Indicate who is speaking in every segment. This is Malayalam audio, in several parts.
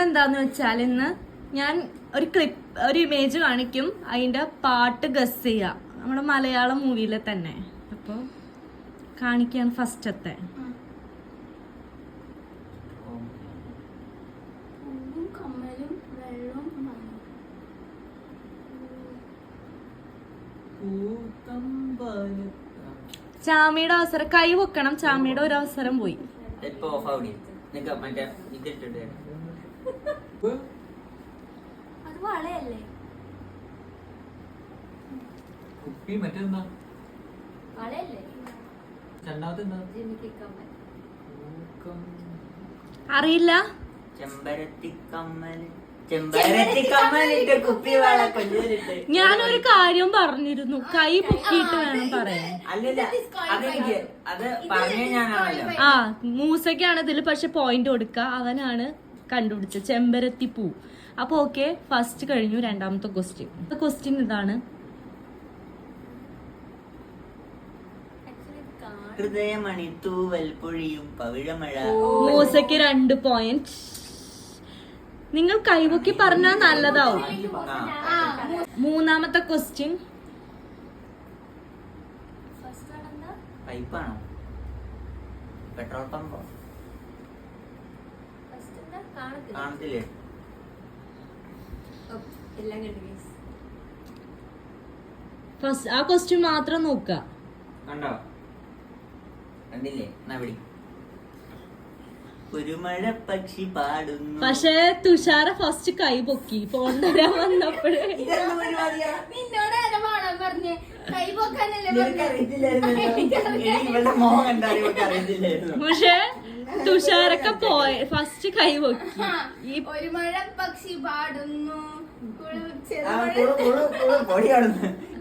Speaker 1: എന്താന്ന് വെച്ചാൽ ഇന്ന് ഞാൻ ഒരു ഇമേജ് കാണിക്കും, അതിന്റെ പാട്ട് ഗസ് ചെയ്യാം, നമ്മുടെ മലയാളം മൂവിയിലെ തന്നെ. അപ്പോൾ കാണിക്കാണ് ഫസ്റ്റത്തെ. ചാമിയുടെ അവസരം, കൈ പൊക്കണം, ചാമിയുടെ ഒരു അവസരം പോയി. അറിയില്ല. ഞാനൊരു കാര്യം പറഞ്ഞിരുന്നു, കൈ പൊക്കിയിട്ട് വേണം പറയാൻ. ആ മൂസയ്ക്കാണ് ഇതിൽ പക്ഷെ പോയിന്റ് കൊടുക്ക, അവനാണ് കണ്ടുപിടിച്ചത് ചെമ്പരത്തി പൂ. അപ്പൊ ഓക്കെ, ഫസ്റ്റ് കഴിഞ്ഞു. രണ്ടാമത്തെ ക്വസ്റ്റ്യൻ ഇതാണ്. മൂസയ്ക്ക് 2 പോയിന്റ്. നിങ്ങൾ കൈവക്കി പറഞ്ഞാൽ നല്ലതാവും. മൂന്നാമത്തെ ക്വസ്റ്റ്യൻ.
Speaker 2: പെട്രോൾ പമ്പോ കാണത്തില്ലേ?
Speaker 1: ഫസ്റ്റ് ആ ക്വസ്റ്റ്യൻ മാത്രം നോക്ക.
Speaker 2: കണ്ടോ? കണ്ടില്ലേ? ഒരു മഴ പക്ഷി പാടുന്നു.
Speaker 1: പക്ഷേ തുഷാര ഫസ്റ്റ് കൈ പൊക്കി ഫോൺ തരാൻ വന്നപ്പോഴേ. പക്ഷേ തുഷാരൊക്കെ ഫസ്റ്റ് കൈ പൊക്കി.
Speaker 3: ഒരു മഴ പക്ഷി പാടുന്നു.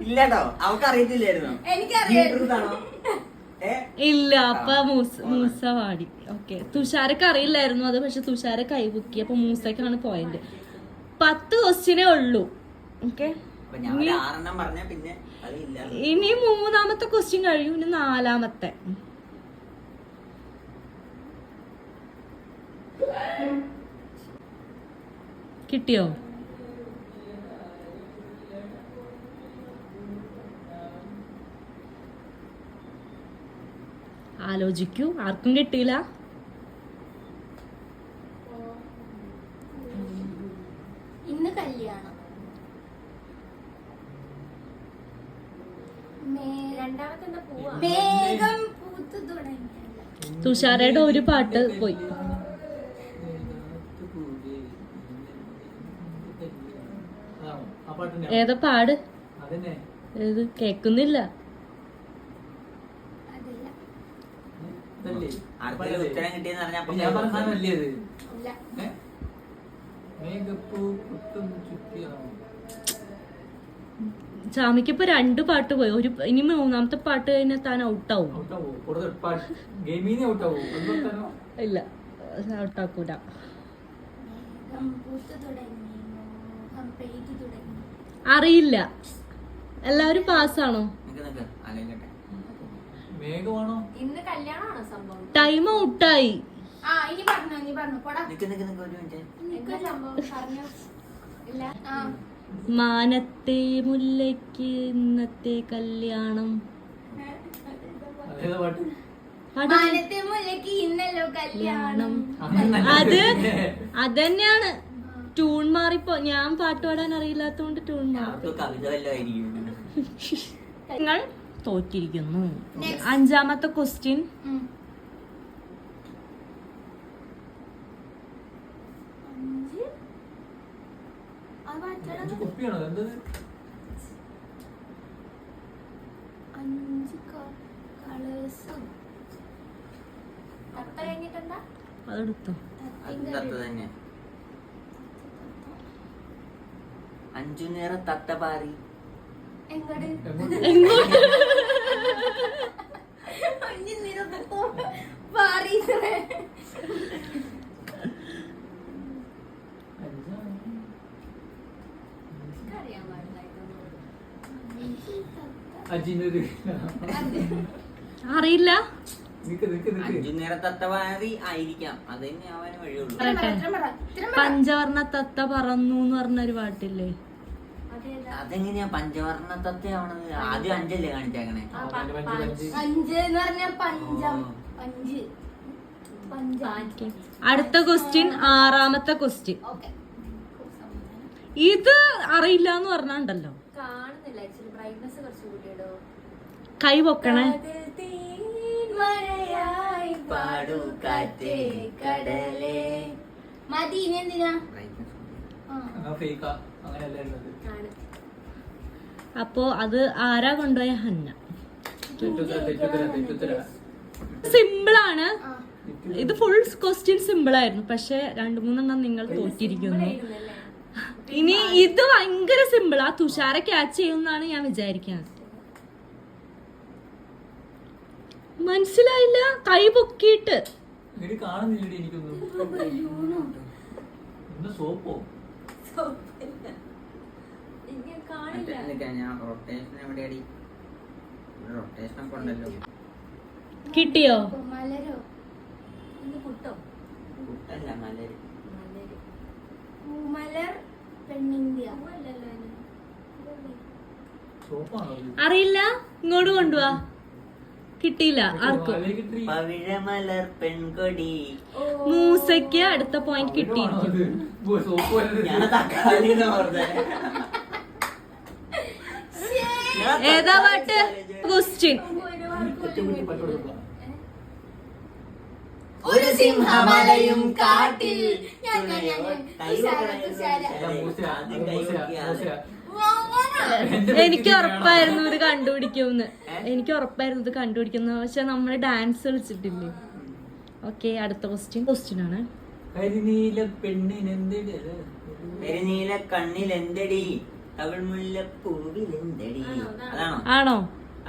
Speaker 2: ഇല്ലട്ടോ, അവർക്ക് അറിയത്തില്ലായിരുന്നു.
Speaker 3: എനിക്കറിയാം.
Speaker 1: ഇല്ല, അപ്പൊ മൂസ പാടി. ഓക്കെ, തുഷാരക്ക് അറിയില്ലായിരുന്നു അത്, പക്ഷെ തുഷാര കൈ പൊക്കി. അപ്പൊ മൂസക്കാണ് പോയിന്റ്. 10 ക്വസ്റ്റ്യനേ ഉള്ളൂ. ഓക്കെ, ഇനി മൂന്നാമത്തെ ക്വസ്റ്റ്യൻ കഴിയും. ഇനി നാലാമത്തെ. കിട്ടിയോ? ആലോചിക്കൂ, ആർക്കും കിട്ടിയില്ല.
Speaker 3: ഇന്ന് കല്യാണം. മേഘം പൂത്തു തുടങ്ങി.
Speaker 1: തുഷാരയുടെ ഒരു പാട്ട് പോയി. ഏതാ പാട്? ഏത് കേക്കുന്നില്ല.
Speaker 2: ഉത്തരം കിട്ടിയെന്ന്
Speaker 1: ചാമിക്ക് ഇപ്പൊ 2 പാട്ട് പോയി. ഇനി മൂന്നാമത്തെ പാട്ട് കഴിഞ്ഞാൽ താൻ ഔട്ടാവും. ഇല്ല, ഔട്ടാക്കൂല. അറിയില്ല. എല്ലാവരും പാസ്സാണോ?
Speaker 3: ഇന്ന് കല്യാണമാണോ സംഭവം?
Speaker 1: ടൈം ഔട്ടായി. മാനത്തെ മുല്ലയ്ക്ക് ഇന്നത്തെ കല്യാണം.
Speaker 3: മാനത്തെ മുല്ലയ്ക്ക് ഇന്നല്ലോ കല്യാണം.
Speaker 1: അതന്നെയാണ്. ട്യൂൺ മാറിപ്പോ. ഞാൻ പാട്ട് പാടാൻ അറിയില്ലാത്തോണ്ട് ട്യൂൺ മാറി. നിങ്ങൾ തോറ്റിരിക്കുന്നു. 5ാമത്തെ ക്വസ്റ്റ്യൻ. അതെടുത്തോ?
Speaker 2: 5 നേര തത്ത പാറി.
Speaker 1: അറിയില്ല.
Speaker 2: അഞ്ചുനേര തത്തപാറി ആയിരിക്കാം, അത് തന്നെ ആവാൻ വഴിയുള്ളൂ.
Speaker 3: ഉത്തരം പറ, ഉത്തരം പറ, ഉത്തരം പറ.
Speaker 1: പഞ്ചവർണ്ണ തത്ത പറന്നു എന്ന് പറഞ്ഞൊരു പാട്ടില്ലേ?
Speaker 3: അതേതാ?
Speaker 2: അതെങ്ങനെയാ പഞ്ചവർണ്ണ തത്തയാവണത്? ആദ്യം അഞ്ചല്ലേ കാണിച്ചേക്കണേ?
Speaker 3: അഞ്ച് എന്ന് പറഞ്ഞ പഞ്ചം. പഞ്ച്.
Speaker 1: Okay. അടുത്ത ക്വസ്റ്റ്യൻ, ആറാമത്തെ ക്വസ്റ്റ്യൻ.
Speaker 3: ഓക്കെ.
Speaker 1: ഇത് അറിയില്ല എന്ന് പറഞ്ഞാണ്ടല്ലോ.
Speaker 3: കാണുന്നില്ല, ആക്ച്വലി ബ്രൈറ്റ്നസ് കുറച്ച് കൂട്ടിയിടോ.
Speaker 1: കൈ പൊക്കണേ.
Speaker 3: മഴയായി പാടൂ കാറ്റേ കടലേ. മതി, ഇനി എന്തിനാ? ആണ്.
Speaker 1: അപ്പോ അത് ആരാ കൊണ്ടുപോയ? ഹന്ന. സിമ്പിൾ ആണ്
Speaker 3: ആ.
Speaker 1: ഇത്. ഫുൾ ക്വസ്റ്റ്യൻ സിമ്പിൾ ആയിരുന്നു, പക്ഷെ 2-3 നിങ്ങൾ തോറ്റിരിക്കുന്നു.
Speaker 3: ഇടുന്നല്ലേ?
Speaker 1: ഇനി ഇത് ഭയങ്കര സിമ്പിളാ. തുഷാര ക്യാച്ച് ചെയ്യുമെന്നാണ് ഞാൻ വിചാരിക്കുന്നത്. മനസ്സിലായില്ല? കൈ പൊക്കിയിട്ട്
Speaker 3: എനിക്ക് കാണില്ല.
Speaker 2: ഞാൻ റൊട്ടേഷൻ എവിടെയാടി? റൊട്ടേഷൻ ഒക്കെ ഉണ്ടല്ലോ.
Speaker 1: കിട്ടിയോ?
Speaker 3: മലരോ? ഇന്ന് പുട്ടോ?
Speaker 2: കുട്ടല്ല, മലര്.
Speaker 3: മലര്. പൂമലർ പെണ്ണിന്ത്യ. അല്ലല്ലോ ഇത്.
Speaker 1: അറിയില്ല, ഇങ്ങോട്ട് കൊണ്ടുപോവാ. കിട്ടിയില്ല ആർക്കും.
Speaker 2: പവിഴമലർ പെൺകൊടി.
Speaker 1: മൂസയ്ക്ക് അടുത്ത പോയിന്റ് കിട്ടിയിരിക്കും.
Speaker 2: ഞാൻ തക്കാളി എന്ന് പറഞ്ഞേ.
Speaker 1: ഏതാ പാട്ട്? ക്വസ്റ്റ്യൻ.
Speaker 3: ഒരു സിംഹമലയും കാട്ടിൽ.
Speaker 1: എനിക്ക് ഉറപ്പായിരുന്നു ഇത് കണ്ടുപിടിക്കുമെന്ന്. പക്ഷെ നമ്മള് ഡാൻസ് കളിച്ചിട്ടില്ലേ? ഓക്കെ, അടുത്ത ക്വസ്റ്റ്യൻ ആണ്.
Speaker 2: കരിനീല കണ്ണിൽ എന്തടി, തവിൾമുല്ലപ്പൂവിൽ എന്തടി. അതാണോ?
Speaker 1: ആണോ?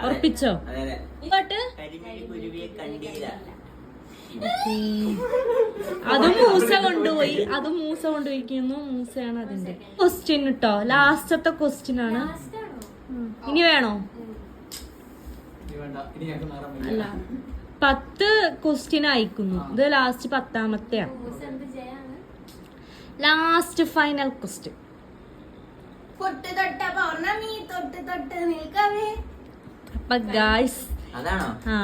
Speaker 1: ഉറപ്പിച്ചോ?
Speaker 2: അതെ അതെ.
Speaker 1: പാട്ട്
Speaker 2: കരിമീൻ കുരുവിയെ കണ്ടില്ല.
Speaker 1: അതും മൂസ കൊണ്ടുപോയിരിക്കുന്നു. മൂസയാണ് അതിന്റെ ക്വസ്റ്റ്യൻ കേട്ടോ. ലാസ്റ്റത്തെ ക്വസ്റ്റ്യൻ ആണ്. ഇനി വേണോ? അല്ല, 10 ക്വസ്റ്റ്യൻ അയക്കുന്നു. ഇത് ലാസ്റ്റ് 10ാമത്തെയാണ്. Last final question.
Speaker 3: പൊട്ട് തൊട്ട പൗർണമി തൊട്ട് തൊട്ട് നിൽക്കവേ.
Speaker 1: അപ്പൊ ഗായ്സ്,
Speaker 2: അതാണോ?
Speaker 1: ആ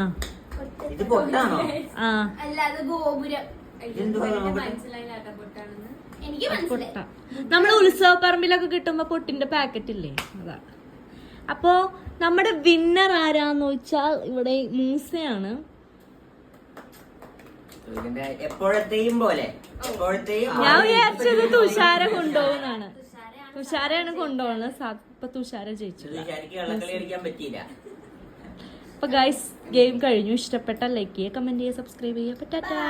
Speaker 2: ഇത് പൊട്ടാണോ?
Speaker 1: ആ
Speaker 3: അല്ല, അത് ഗോപുരം.
Speaker 2: ഇതെന്തുവാ നോക്കട്ടെ?
Speaker 3: എനിക്ക് മനസ്സിലായി.
Speaker 1: പൊട്ട നമ്മള് ഉത്സവ പറമ്പിലൊക്കെ കിട്ടുമ്പോ പൊട്ടിന്റെ പാക്കറ്റ് ഇല്ലേ, അതാ. അപ്പോ നമ്മുടെ വിന്നർ ആരാന്ന് വെച്ചാൽ ഇവിടെ മൂസയാണ്.
Speaker 2: ഇതിന്റെ എപ്പോഴത്തെയും പോലെ
Speaker 1: ഞാൻ വിചാരിച്ചത് തുഷാര കൊണ്ടുപോകുന്നാണ്. തുഷാരയാണ് കൊണ്ടുപോകുന്നത്. ഇപ്പൊ തുഷാര ജയിച്ചു.
Speaker 2: കള്ളക്കളി കളിക്കാൻ പറ്റിയില്ല.
Speaker 1: അപ്പൊ ഗൈസ്, ഗെയിം കഴിഞ്ഞു. ഇഷ്ടപ്പെട്ട ലൈക്ക് ചെയ്യുക, കമന്റ് ചെയ്യുക, സബ്സ്ക്രൈബ് ചെയ്യുക. ടാറ്റാ.